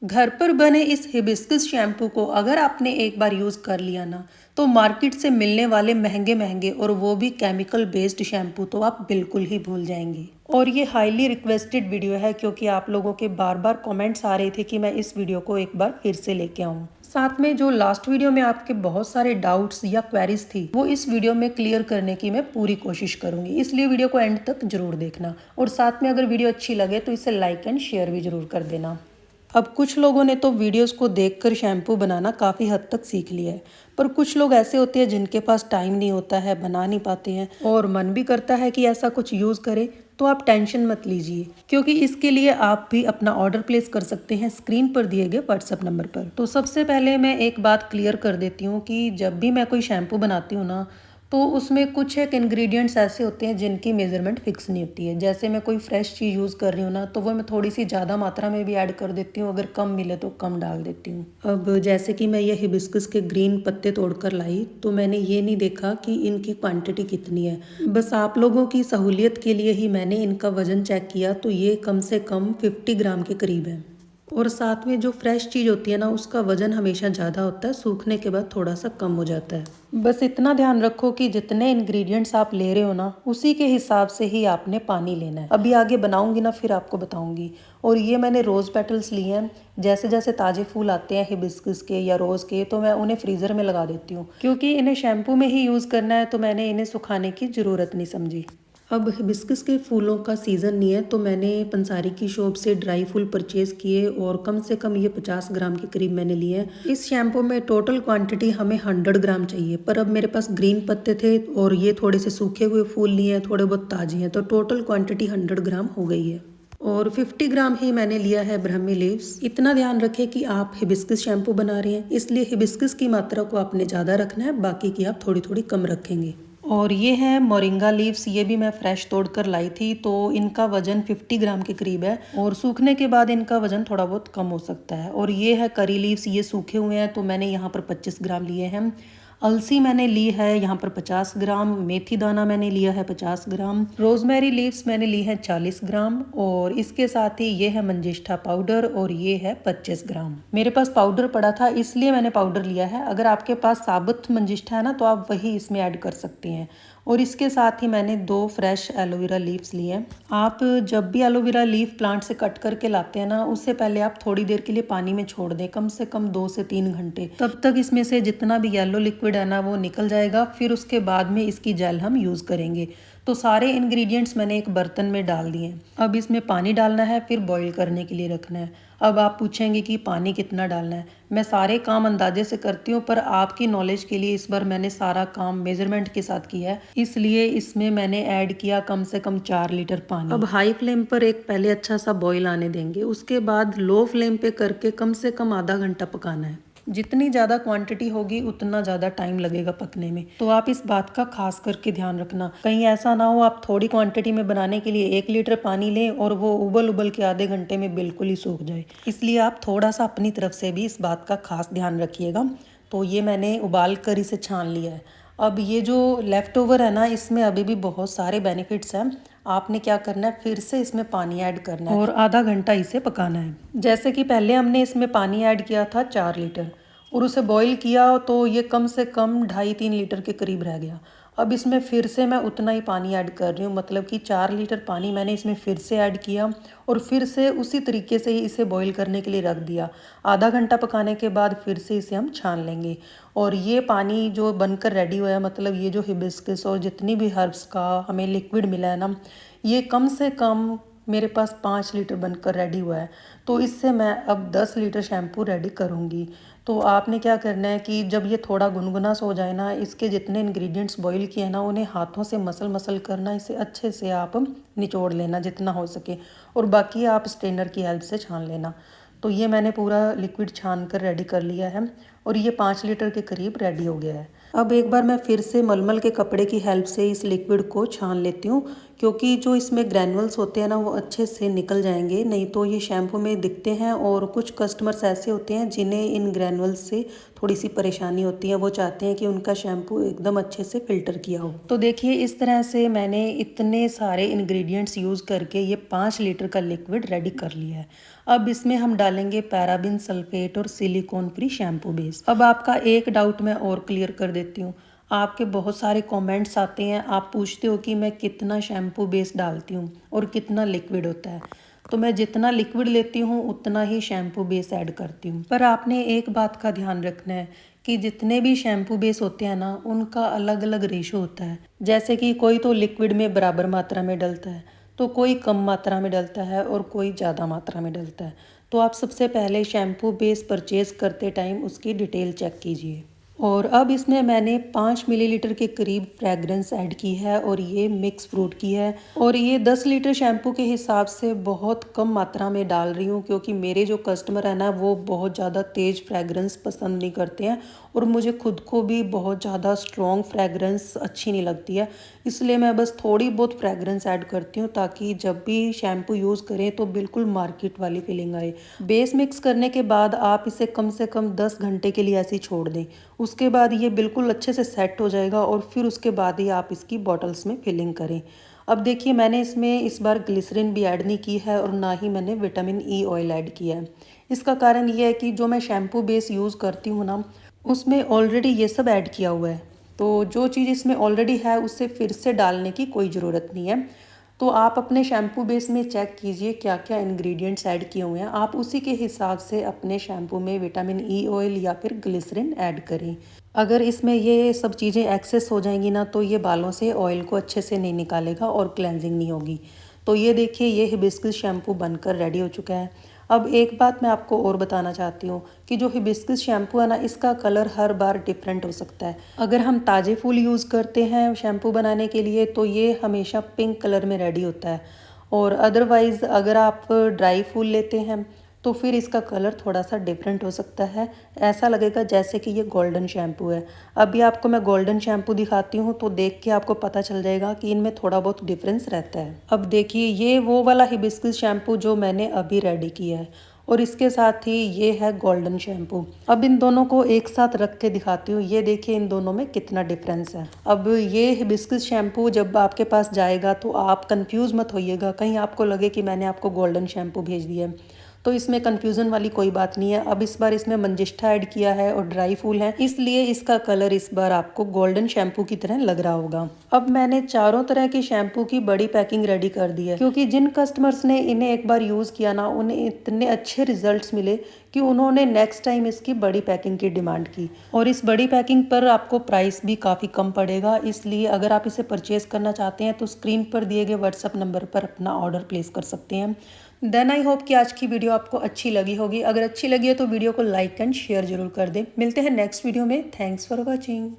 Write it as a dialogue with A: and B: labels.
A: घर पर बने इस हिबिस्कस शैम्पू को अगर आपने एक बार यूज़ कर लिया ना, तो मार्केट से मिलने वाले महंगे महंगे और वो भी केमिकल बेस्ड शैम्पू तो आप बिल्कुल ही भूल जाएंगे। और ये हाईली रिक्वेस्टेड वीडियो है क्योंकि आप लोगों के बार बार कमेंट्स आ रहे थे कि मैं इस वीडियो को एक बार फिर से लेके आऊँ। साथ में जो लास्ट वीडियो में आपके बहुत सारे डाउट्स या क्वेरीज थी वो इस वीडियो में क्लियर करने की मैं पूरी कोशिश करूंगी, इसलिए वीडियो को एंड तक जरूर देखना। और साथ में अगर वीडियो अच्छी लगे तो इसे लाइक एंड शेयर भी जरूर कर देना। अब कुछ लोगों ने तो वीडियोस को देखकर शैम्पू बनाना काफ़ी हद तक सीख लिया है, पर कुछ लोग ऐसे होते हैं जिनके पास टाइम नहीं होता है, बना नहीं पाते हैं और मन भी करता है कि ऐसा कुछ यूज़ करें। तो आप टेंशन मत लीजिए, क्योंकि इसके लिए आप भी अपना ऑर्डर प्लेस कर सकते हैं स्क्रीन पर दिए गए व्हाट्सएप नंबर पर। तो सबसे पहले मैं एक बात क्लियर कर देती हूँ कि जब भी मैं कोई शैम्पू बनाती हूँ ना, तो उसमें कुछ एक इंग्रेडिएंट्स ऐसे होते हैं जिनकी मेजरमेंट फिक्स नहीं होती है। जैसे मैं कोई फ्रेश चीज़ यूज़ कर रही हूँ ना, तो वो मैं थोड़ी सी ज़्यादा मात्रा में भी ऐड कर देती हूँ, अगर कम मिले तो कम डाल देती हूँ। अब जैसे कि मैं ये हिबिस्कस के ग्रीन पत्ते तोड़कर लाई, तो मैंने ये नहीं देखा कि इनकी क्वांटिटी कितनी है। बस आप लोगों की सहूलियत के लिए ही मैंने इनका वजन चेक किया, तो ये कम से कम 50 ग्राम के करीब है। और साथ में जो फ्रेश चीज़ होती है ना, उसका वजन हमेशा ज़्यादा होता है, सूखने के बाद थोड़ा सा कम हो जाता है। बस इतना ध्यान रखो कि जितने इंग्रेडिएंट्स आप ले रहे हो ना, उसी के हिसाब से ही आपने पानी लेना है। अभी आगे बनाऊंगी ना, फिर आपको बताऊंगी। और ये मैंने रोज़ पेटल्स लिए हैं। जैसे जैसे ताज़े फूल आते हैं हिबिस्कस के या रोज़ के, तो मैं उन्हें फ्रीज़र में लगा देती हूँ, क्योंकि इन्हें शैम्पू में ही यूज़ करना है, तो मैंने इन्हें सुखाने की ज़रूरत नहीं समझी। अब हिबिस्कस के फूलों का सीज़न नहीं है, तो मैंने पंसारी की शॉप से ड्राई फूल परचेज़ किए और कम से कम ये 50 ग्राम के करीब मैंने लिए हैं। इस शैम्पू में टोटल क्वांटिटी हमें 100 ग्राम चाहिए, पर अब मेरे पास ग्रीन पत्ते थे और ये थोड़े से सूखे हुए फूल लिए हैं, थोड़े बहुत ताजे हैं, तो टोटल क्वांटिटी 100 ग्राम हो गई है। और 50 ग्राम ही मैंने लिया है ब्राह्मी लीव्स। इतना ध्यान रखें कि आप हिबिस्कस शैम्पू बना रहे हैं, इसलिए हिबिस्कस की मात्रा को आपने ज़्यादा रखना है, बाकी की आप थोड़ी थोड़ी कम रखेंगे। और ये है मोरिंगा लीव्स, ये भी मैं फ्रेश तोड़कर लाई थी, तो इनका वजन 50 ग्राम के करीब है और सूखने के बाद इनका वजन थोड़ा बहुत कम हो सकता है। और ये है करी लीव्स, ये सूखे हुए हैं, तो मैंने यहाँ पर 25 ग्राम लिए हैं। अलसी मैंने ली है यहाँ पर 50 ग्राम, मेथी दाना मैंने लिया है 50 ग्राम, रोजमेरी लीव्स मैंने ली है 40 ग्राम, और इसके साथ ही ये है मंजिष्ठा पाउडर और ये है 25 ग्राम। मेरे पास पाउडर पड़ा था इसलिए मैंने पाउडर लिया है। अगर आपके पास साबुत मंजिष्ठा है ना, तो आप वही इसमें ऐड कर सकते हैं। और इसके साथ ही मैंने 2 फ्रेश एलोवेरा लीव्स लिए हैं। आप जब भी एलोवेरा लीफ प्लांट से कट करके लाते हैं ना, उससे पहले आप थोड़ी देर के लिए पानी में छोड़ दें, कम से कम 2 से 3 घंटे। तब तक इसमें से जितना भी येलो लिक्विड है ना, वो निकल जाएगा। फिर उसके बाद में इसकी जेल हम यूज़ करेंगे। तो सारे इंग्रेडिएंट्स मैंने एक बर्तन में डाल दिए हैं। अब इसमें पानी डालना है, फिर बॉईल करने के लिए रखना है। अब आप पूछेंगे कि पानी कितना डालना है। मैं सारे काम अंदाजे से करती हूँ, पर आपकी नॉलेज के लिए इस बार मैंने सारा काम मेजरमेंट के साथ किया है, इसलिए इसमें मैंने ऐड किया कम से कम 4 लीटर पानी। अब हाई फ्लेम पर एक पहले अच्छा सा बॉईल आने देंगे, उसके बाद लो फ्लेम पे करके कम से कम आधा घंटा पकाना है। जितनी ज़्यादा क्वांटिटी होगी उतना ज़्यादा टाइम लगेगा पकने में, तो आप इस बात का खास करके ध्यान रखना। कहीं ऐसा ना हो आप थोड़ी क्वांटिटी में बनाने के लिए 1 लीटर पानी लें और वो उबल उबल के आधे घंटे में बिल्कुल ही सूख जाए। इसलिए आप थोड़ा सा अपनी तरफ से भी इस बात का खास ध्यान रखिएगा। तो ये मैंने उबाल कर इसे छान लिया है। अब ये जो लेफ़्ट ओवर है ना, इसमें अभी भी बहुत सारे बेनिफिट्स हैं। आपने क्या करना है, फिर से इसमें पानी ऐड करना है और आधा घंटा इसे पकाना है। जैसे कि पहले हमने इसमें पानी ऐड किया था 4 लीटर और उसे बॉईल किया, तो ये कम से कम 2.5-3 लीटर के करीब रह गया। अब इसमें फिर से मैं उतना ही पानी ऐड कर रही हूँ, मतलब कि 4 लीटर पानी मैंने इसमें फिर से ऐड किया और फिर से उसी तरीके से ही इसे बॉईल करने के लिए रख दिया। आधा घंटा पकाने के बाद फिर से इसे हम छान लेंगे। और ये पानी जो बनकर रेडी हुआ है, मतलब ये जो हिबिस्कस और जितनी भी हर्ब्स का हमें लिक्विड मिला है ना, ये कम से कम मेरे पास 5 लीटर बनकर रेडी हुआ है। तो इससे मैं अब 10 लीटर शैम्पू रेडी करूँगी। तो आपने क्या करना है कि जब ये थोड़ा गुनगुना सा हो जाए ना, इसके जितने इंग्रेडिएंट्स बॉईल किए हैं ना, उन्हें हाथों से मसल मसल करना, इसे अच्छे से आप निचोड़ लेना जितना हो सके, और बाकी आप स्ट्रेनर की हेल्प से छान लेना। तो ये मैंने पूरा लिक्विड छान कर रेडी कर लिया है और ये 5 लीटर के करीब रेडी हो गया है। अब एक बार मैं फिर से मलमल के कपड़े की हेल्प से इस लिक्विड को छान लेती हूँ, क्योंकि जो इसमें ग्रैनुअल्स होते हैं ना वो अच्छे से निकल जाएंगे, नहीं तो ये शैम्पू में दिखते हैं। और कुछ कस्टमर्स ऐसे होते हैं जिन्हें इन ग्रैनुअल्स से थोड़ी सी परेशानी होती है, वो चाहते हैं कि उनका शैम्पू एकदम अच्छे से फिल्टर किया हो। तो देखिए इस तरह से मैंने इतने सारे इंग्रेडिएंट्स यूज़ करके ये 5 लीटर का लिक्विड रेडी कर लिया है। अब इसमें हम डालेंगे पैराबिन सल्फेट और सिलिकॉन फ्री शैम्पू बेस। अब आपका एक डाउट मैं और क्लियर कर देती हूँ। आपके बहुत सारे कमेंट्स आते हैं, आप पूछते हो कि मैं कितना शैम्पू बेस डालती हूँ और कितना लिक्विड होता है। तो मैं जितना लिक्विड लेती हूँ उतना ही शैम्पू बेस ऐड करती हूँ। पर आपने एक बात का ध्यान रखना है कि जितने भी शैम्पू बेस होते हैं ना उनका अलग अलग रेशो होता है। जैसे कि कोई तो लिक्विड में बराबर मात्रा में डलता है, तो कोई कम मात्रा में डलता है और कोई ज़्यादा मात्रा में डलता है। तो आप सबसे पहले शैम्पू बेस परचेज़ करते टाइम उसकी डिटेल चेक कीजिए। और अब इसमें मैंने 5 मिलीलीटर के करीब फ्रेगरेंस ऐड की है और ये मिक्स फ्रूट की है। और ये 10 लीटर शैम्पू के हिसाब से बहुत कम मात्रा में डाल रही हूँ, क्योंकि मेरे जो कस्टमर है ना वो बहुत ज़्यादा तेज़ फ्रेगरेंस पसंद नहीं करते हैं और मुझे खुद को भी बहुत ज़्यादा स्ट्रॉन्ग फ्रेगरेंस अच्छी नहीं लगती है। इसलिए मैं बस थोड़ी बहुत फ्रेगरेंस ऐड करती हूँ ताकि जब भी शैम्पू यूज़ करें तो बिल्कुल मार्केट वाली फीलिंग आए। बेस मिक्स करने के बाद आप इसे कम से कम 10 घंटे के लिए ऐसे ही छोड़ दें। उसके बाद ये बिल्कुल अच्छे से सेट हो जाएगा और फिर उसके बाद ही आप इसकी बॉटल्स में फिलिंग करें। अब देखिए मैंने इसमें इस बार ग्लिसरीन भी ऐड नहीं की है और ना ही मैंने विटामिन ई ऑयल ऐड किया है। इसका कारण ये है कि जो मैं शैम्पू बेस यूज़ करती हूँ ना उसमें ऑलरेडी ये सब ऐड किया हुआ है। तो जो चीज़ इसमें ऑलरेडी है उसे फिर से डालने की कोई ज़रूरत नहीं है। तो आप अपने शैम्पू बेस में चेक कीजिए क्या क्या इंग्रेडिएंट्स ऐड किए हुए हैं, आप उसी के हिसाब से अपने शैम्पू में विटामिन ई ऑयल या फिर ग्लिसरीन ऐड करें। अगर इसमें ये सब चीज़ें एक्सेस हो जाएंगी ना तो ये बालों से ऑयल को अच्छे से नहीं निकालेगा और क्लेंजिंग नहीं होगी। तो ये देखिए ये हिबिस्कस शैम्पू बनकर रेडी हो चुका है। अब एक बात मैं आपको और बताना चाहती हूँ कि जो हिबिस्कस शैम्पू है ना इसका कलर हर बार डिफरेंट हो सकता है। अगर हम ताज़े फूल यूज़ करते हैं शैम्पू बनाने के लिए तो ये हमेशा पिंक कलर में रेडी होता है, और अदरवाइज़ अगर आप ड्राई फूल लेते हैं तो फिर इसका कलर थोड़ा सा डिफरेंट हो सकता है। ऐसा लगेगा जैसे कि ये गोल्डन शैम्पू है। अभी आपको मैं गोल्डन शैम्पू दिखाती हूँ तो देख के आपको पता चल जाएगा कि इनमें थोड़ा बहुत डिफरेंस रहता है। अब देखिए ये वो वाला हिबिस्कस शैम्पू जो मैंने अभी रेडी किया है और इसके साथ ही ये है गोल्डन शैम्पू। अब इन दोनों को एक साथ रख के दिखाती हूँ, ये देखिए इन दोनों में कितना डिफरेंस है। अब ये हिबिस्कस शैम्पू जब आपके पास जाएगा तो आप कंफ्यूज मत होइएगा, कहीं आपको लगे कि मैंने आपको गोल्डन शैम्पू भेज दिया है। तो इसमें कंफ्यूजन वाली कोई बात नहीं है। अब इस बार इसमें मंजिष्ठा ऐड किया है और ड्राई फूल है, इसलिए इसका कलर इस बार आपको गोल्डन शैम्पू की तरह लग रहा होगा। अब मैंने चारों तरह की शैम्पू की बड़ी पैकिंग रेडी कर दी है, क्योंकि जिन कस्टमर्स ने इन्हें एक बार यूज़ किया ना उन्हें इतने अच्छे रिजल्ट्स मिले कि उन्होंने नेक्स्ट टाइम इसकी बड़ी पैकिंग की डिमांड की। और इस बड़ी पैकिंग पर आपको प्राइस भी काफ़ी कम पड़ेगा, इसलिए अगर आप इसे परचेज़ करना चाहते हैं तो स्क्रीन पर दिए गए व्हाट्सएप नंबर पर अपना ऑर्डर प्लेस कर सकते हैं। देन आई होप कि आज की वीडियो आपको अच्छी लगी होगी। अगर अच्छी लगी है तो वीडियो को लाइक एंड शेयर जरूर कर दें। मिलते हैं नेक्स्ट वीडियो में। Thanks for watching.